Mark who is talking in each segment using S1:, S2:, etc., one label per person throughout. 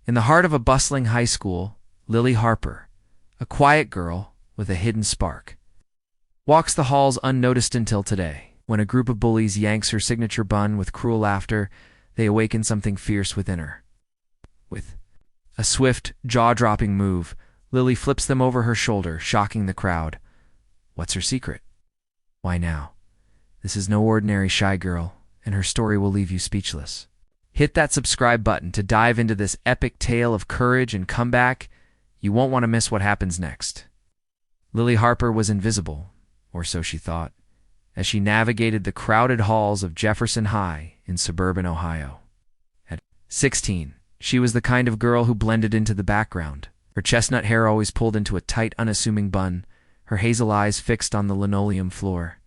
S1: In the heart of a bustling high school, Lily Harper, a quiet girl with a hidden spark, walks the halls unnoticed until today. When a group of bullies yanks her signature bun with cruel laughter, they awaken something fierce within her. With a swift, jaw-dropping move, Lily flips them over her shoulder, shocking the crowd. What's her secret? Why now? This is no ordinary shy girl, and her story will leave you speechless. Hit that subscribe button to dive into this epic tale of courage and comeback. You won't want to miss what happens next. Lily Harper was invisible, or so she thought, as she navigated the crowded halls of Jefferson High in suburban Ohio. At 16, she was the kind of girl who blended into the background, her chestnut hair always pulled into a tight, unassuming bun, her hazel eyes fixed on the linoleum floor.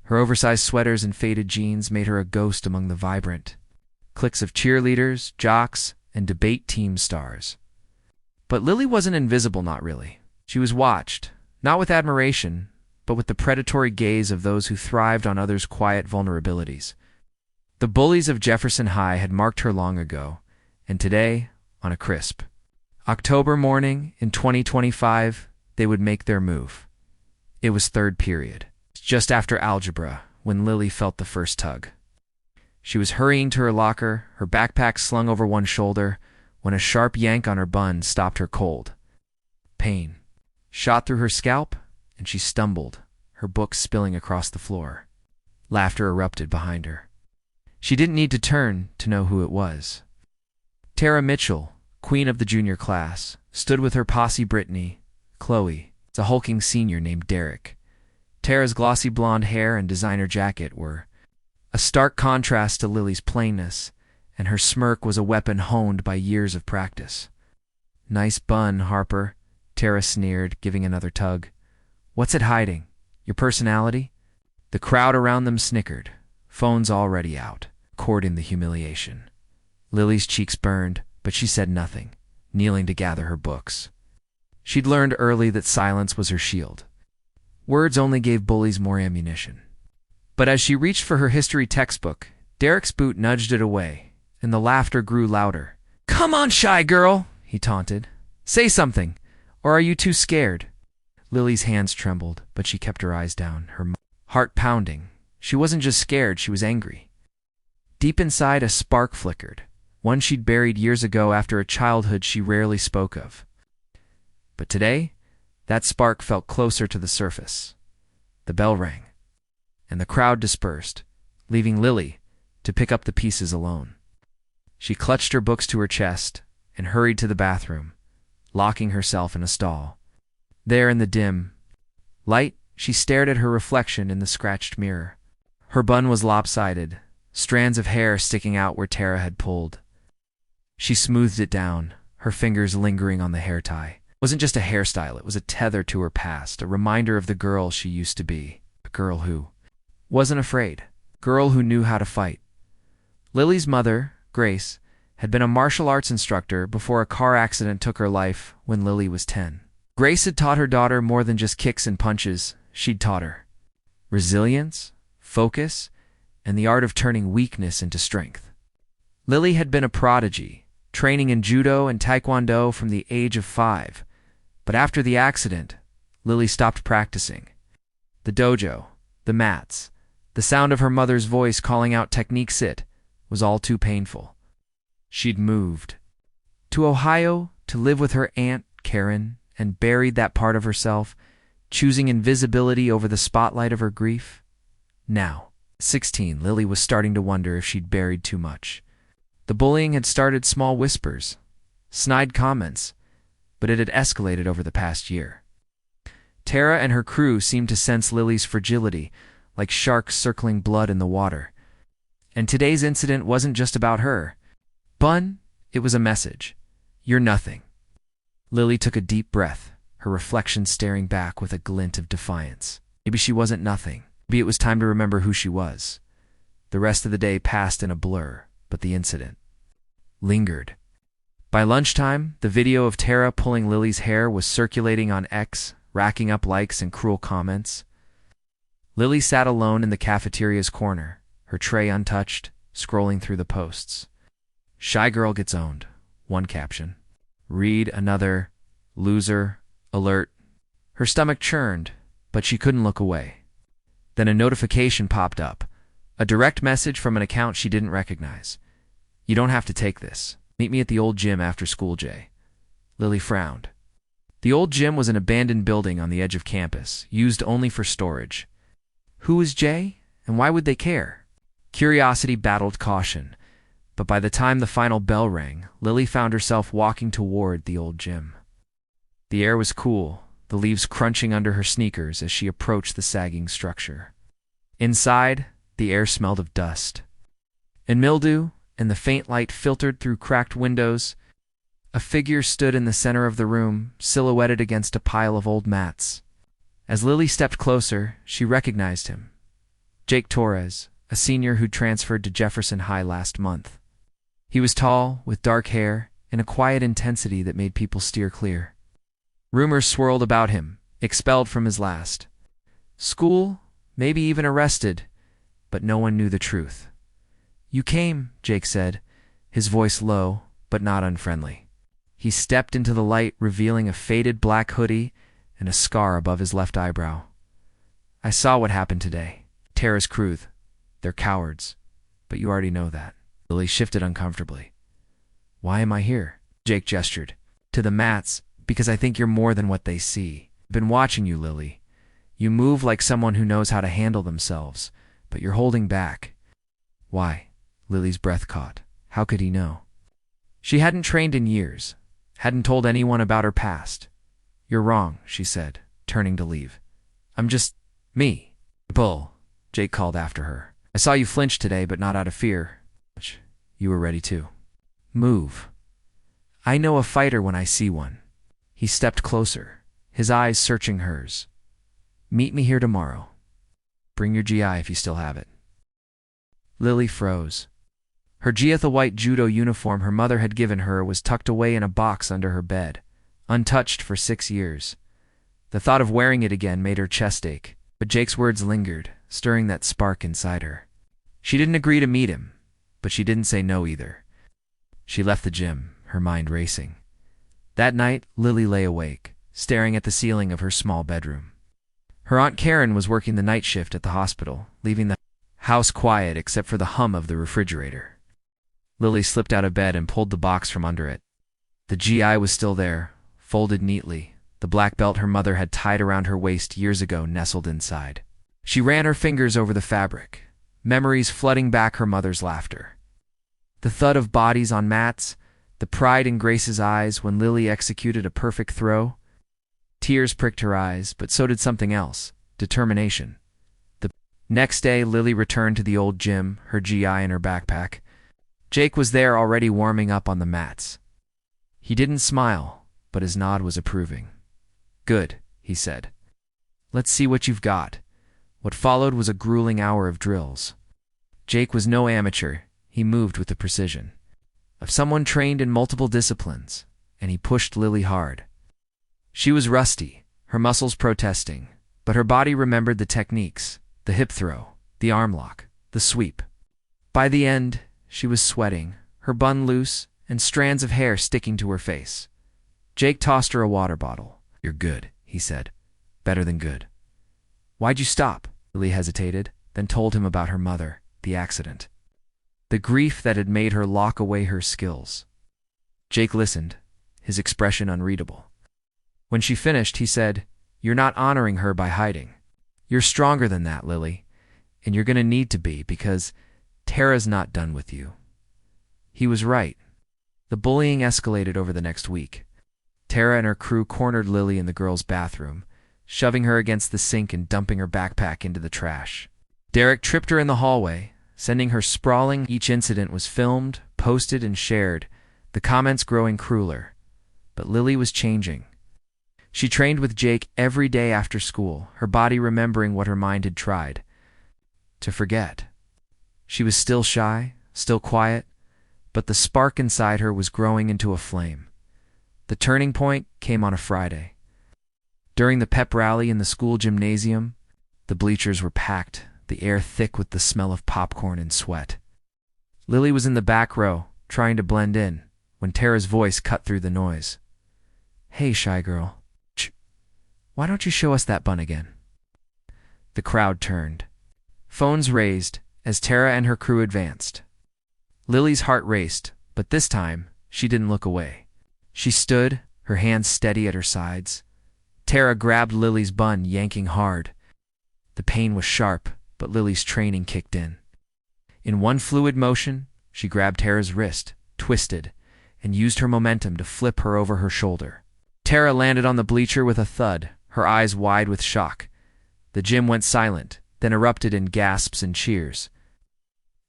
S1: Her oversized sweaters and faded jeans made her a ghost among the vibrant cliques of cheerleaders, jocks, and debate team stars. But Lily wasn't invisible, not really. She was watched, not with admiration, but with the predatory gaze of those who thrived on others' quiet vulnerabilities. The bullies of Jefferson High had marked her long ago, and today, on a crisp October morning in 2025, they would make their move. It was third period, just after algebra, when Lily felt the first tug. She was hurrying to her locker, her backpack slung over one shoulder, when a sharp yank on her bun stopped her cold. Pain shot through her scalp, and she stumbled, her books spilling across the floor. Laughter erupted behind her. She didn't need to turn to know who it was. Tara Mitchell, queen of the junior class, stood with her posse Brittany, Chloe, a hulking senior named Derek. Tara's glossy blonde hair and designer jacket were a stark contrast to Lily's plainness, and her smirk was a weapon honed by years of practice. "Nice bun, Harper," Tara sneered, giving another tug. "What's it hiding? Your personality?" The crowd around them snickered, phones already out, recording the humiliation. Lily's cheeks burned, but she said nothing, kneeling to gather her books. She'd learned early that silence was her shield. Words only gave bullies more ammunition. But as she reached for her history textbook, Derek's boot nudged it away, and the laughter grew louder. "Come on, shy girl," he taunted. "Say something, or are you too scared?" Lily's hands trembled, but she kept her eyes down, her heart pounding. She wasn't just scared, she was angry. Deep inside, a spark flickered, one she'd buried years ago after a childhood she rarely spoke of. But today, that spark felt closer to the surface. The bell rang, and the crowd dispersed, leaving Lily to pick up the pieces alone. She clutched her books to her chest and hurried to the bathroom, locking herself in a stall. There in the dim light, she stared at her reflection in the scratched mirror. Her bun was lopsided, strands of hair sticking out where Tara had pulled. She smoothed it down, her fingers lingering on the hair tie. It wasn't just a hairstyle, it was a tether to her past, a reminder of the girl she used to be, a girl who wasn't afraid, a girl who knew how to fight. Lily's mother, Grace, had been a martial arts instructor before a car accident took her life when Lily was 10. Grace had taught her daughter more than just kicks and punches. She'd taught her resilience, focus, and the art of turning weakness into strength. Lily had been a prodigy, training in judo and taekwondo from the age of 5. But after the accident, Lily stopped practicing. The dojo, the mats, the sound of her mother's voice calling out technique sit was all too painful. She'd moved to Ohio to live with her aunt, Karen, and buried that part of herself, choosing invisibility over the spotlight of her grief. Now, 16, Lily was starting to wonder if she'd buried too much. The bullying had started small whispers, snide comments, but it had escalated over the past year. Tara and her crew seemed to sense Lily's fragility, like sharks circling blood in the water. And today's incident wasn't just about her. Bun, it was a message. You're nothing. Lily took a deep breath, her reflection staring back with a glint of defiance. Maybe she wasn't nothing. Maybe it was time to remember who she was. The rest of the day passed in a blur, but the incident lingered. By lunchtime, the video of Tara pulling Lily's hair was circulating on X, racking up likes and cruel comments. Lily sat alone in the cafeteria's corner, her tray untouched, scrolling through the posts. Shy girl gets owned. one caption. Read another, loser, alert. Her stomach churned, but she couldn't look away. Then a notification popped up, a direct message from an account she didn't recognize. You don't have to take this. Meet me at the old gym after school, Jay. Lily frowned. The old gym was an abandoned building on the edge of campus, used only for storage. Who was Jay, and why would they care? Curiosity battled caution, but by the time the final bell rang, Lily found herself walking toward the old gym. The air was cool, the leaves crunching under her sneakers as she approached the sagging structure. Inside, the air smelled of dust and mildew, and the faint light filtered through cracked windows. A figure stood in the center of the room, silhouetted against a pile of old mats. As Lily stepped closer, she recognized him. Jake Torres, a senior who'd transferred to Jefferson High last month. He was tall, with dark hair, and a quiet intensity that made people steer clear. Rumors swirled about him, expelled from his last school, maybe even arrested, but no one knew the truth. You came, Jake said, his voice low, but not unfriendly. He stepped into the light, revealing a faded black hoodie and a scar above his left eyebrow. I saw what happened today. Tara's crew. They're cowards, but you already know that. Lily shifted uncomfortably. Why am I here? Jake gestured. To the mats, because I think you're more than what they see. I've been watching you, Lily. You move like someone who knows how to handle themselves, but you're holding back. Why? Lily's breath caught. How could he know? She hadn't trained in years, hadn't told anyone about her past. You're wrong, she said, turning to leave. I'm just me. Bull, Jake called after her. I saw you flinch today, but not out of fear. You were ready too. Move. I know a fighter when I see one. He stepped closer, his eyes searching hers. Meet me here tomorrow. Bring your GI if you still have it. Lily froze. Her Giatha white judo uniform her mother had given her was tucked away in a box under her bed, untouched for 6 years. The thought of wearing it again made her chest ache, but Jake's words lingered, stirring that spark inside her. She didn't agree to meet him, but she didn't say no either. She left the gym, her mind racing. That night, Lily lay awake, staring at the ceiling of her small bedroom. Her Aunt Karen was working the night shift at the hospital, leaving the house quiet except for the hum of the refrigerator. Lily slipped out of bed and pulled the box from under it. The GI was still there, folded neatly, the black belt her mother had tied around her waist years ago nestled inside. She ran her fingers over the fabric, memories flooding back her mother's laughter. The thud of bodies on mats, the pride in Grace's eyes when Lily executed a perfect throw. Tears pricked her eyes, but so did something else, determination. The next day, Lily returned to the old gym, her GI in her backpack. Jake was there already warming up on the mats. He didn't smile, but his nod was approving. Good, he said. Let's see what you've got. What followed was a grueling hour of drills. Jake was no amateur. He moved with the precision of someone trained in multiple disciplines, and he pushed Lily hard. She was rusty, her muscles protesting, but her body remembered the techniques, the hip throw, the arm lock, the sweep. By the end, she was sweating, her bun loose, and strands of hair sticking to her face. Jake tossed her a water bottle. You're good, he said. Better than good. Why'd you stop? Lily hesitated, then told him about her mother, the accident. The grief that had made her lock away her skills. Jake listened, his expression unreadable. When she finished, he said, You're not honoring her by hiding. You're stronger than that, Lily, and you're going to need to be because Tara's not done with you. He was right. The bullying escalated over the next week. Tara and her crew cornered Lily in the girls' bathroom, shoving her against the sink and dumping her backpack into the trash. Derek tripped her in the hallway, sending her sprawling. Each incident was filmed, posted, and shared, the comments growing crueler. But Lily was changing. She trained with Jake every day after school, her body remembering what her mind had tried to forget. She was still shy, still quiet, but the spark inside her was growing into a flame. The turning point came on a Friday. During the pep rally in the school gymnasium, the bleachers were packed, the air thick with the smell of popcorn and sweat. Lily was in the back row, trying to blend in, when Tara's voice cut through the noise. "Hey, shy girl. Why don't you show us that bun again?" The crowd turned. Phones raised as Tara and her crew advanced. Lily's heart raced, but this time she didn't look away. She stood, her hands steady at her sides. Tara grabbed Lily's bun, yanking hard. The pain was sharp, but Lily's training kicked in. In one fluid motion, she grabbed Tara's wrist, twisted, and used her momentum to flip her over her shoulder. Tara landed on the bleacher with a thud, her eyes wide with shock. The gym went silent, then erupted in gasps and cheers.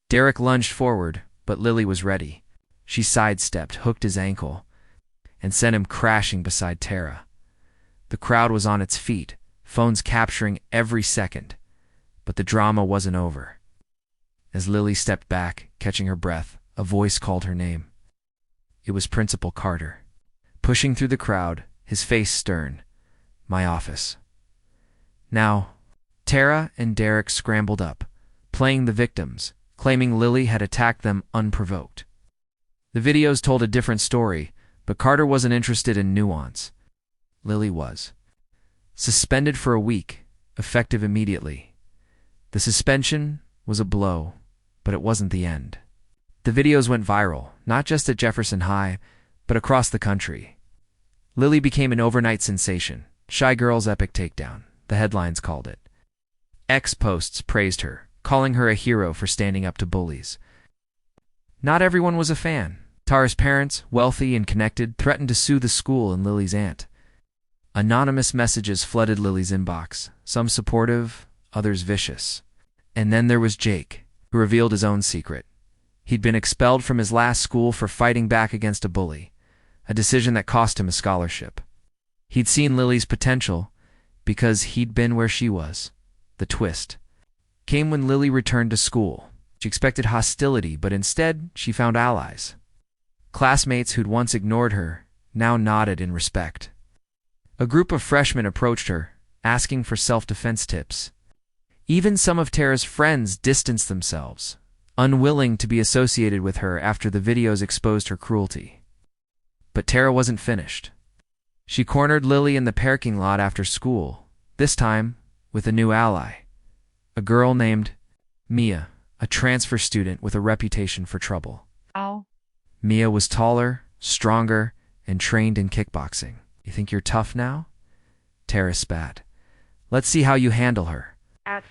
S1: Derek lunged forward, but Lily was ready. She sidestepped, hooked his ankle, and sent him crashing beside Tara. The crowd was on its feet, phones capturing every second, but the drama wasn't over. As Lily stepped back, catching her breath, a voice called her name. It was Principal Carter. Pushing through the crowd, his face stern. "My office." Now, Tara and Derek scrambled up, playing the victims, claiming Lily had attacked them unprovoked. The videos told a different story, but Carter wasn't interested in nuance. Lily was. Suspended for a week, effective immediately. The suspension was a blow, but it wasn't the end. The videos went viral, not just at Jefferson High, but across the country. Lily became an overnight sensation. "Shy Girl's epic takedown," the headlines called it. X posts praised her, calling her a hero for standing up to bullies. Not everyone was a fan. Tara's parents, wealthy and connected, threatened to sue the school and Lily's aunt. Anonymous messages flooded Lily's inbox, some supportive, others vicious. And then there was Jake, who revealed his own secret. He'd been expelled from his last school for fighting back against a bully, a decision that cost him a scholarship. He'd seen Lily's potential because he'd been where she was. The twist came when Lily returned to school. She expected hostility, but instead she found allies. Classmates who'd once ignored her now nodded in respect. A group of freshmen approached her, asking for self-defense tips. Even some of Tara's friends distanced themselves, unwilling to be associated with her after the videos exposed her cruelty. But Tara wasn't finished. She cornered Lily in the parking lot after school, this time with a new ally, a girl named Mia, a transfer student with a reputation for trouble.
S2: Ow.
S1: Mia was taller, stronger, and trained in kickboxing. "You think you're tough now?" Tara spat. "Let's see how you handle her."
S2: Ouch.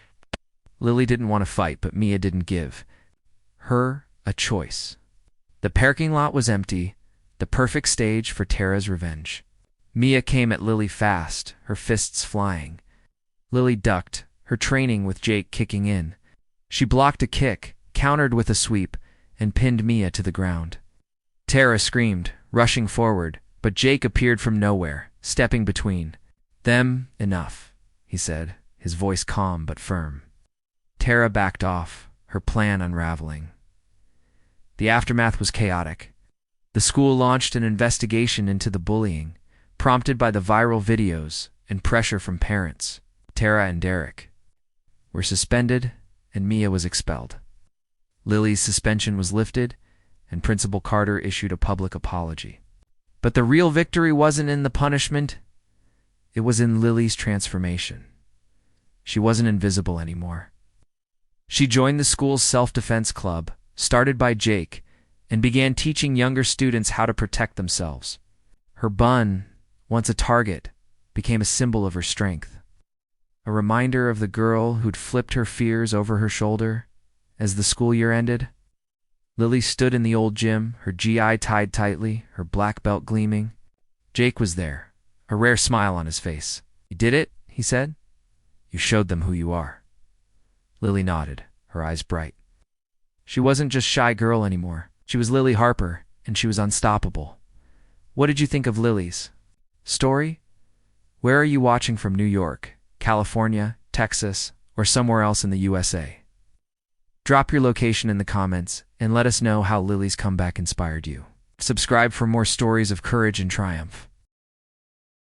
S1: Lily didn't want to fight, but Mia didn't give her a choice. The parking lot was empty, the perfect stage for Tara's revenge. Mia came at Lily fast, her fists flying. Lily ducked, her training with Jake kicking in. She blocked a kick, countered with a sweep, and pinned Mia to the ground. Tara screamed, rushing forward, but Jake appeared from nowhere, stepping between. "Them, enough," he said, his voice calm but firm. Tara backed off, her plan unraveling. The aftermath was chaotic. The school launched an investigation into the bullying, prompted by the viral videos and pressure from parents. Tara and Derek were suspended, and Mia was expelled. Lily's suspension was lifted, and Principal Carter issued a public apology. But the real victory wasn't in the punishment. It was in Lily's transformation. She wasn't invisible anymore. She joined the school's self-defense club, started by Jake, and began teaching younger students how to protect themselves. Her bun, once a target, became a symbol of her strength. A reminder of the girl who'd flipped her fears over her shoulder as the school year ended. Lily stood in the old gym, her GI tied tightly, her black belt gleaming. Jake was there, a rare smile on his face. "You did it," he said. "You showed them who you are." Lily nodded, her eyes bright. She wasn't just shy girl anymore. She was Lily Harper, and she was unstoppable. What did you think of Lily's story? Where are you watching from? New York, California, Texas, or somewhere else in the USA? Drop your location in the comments and let us know how Lily's comeback inspired you. Subscribe for more stories of courage and triumph.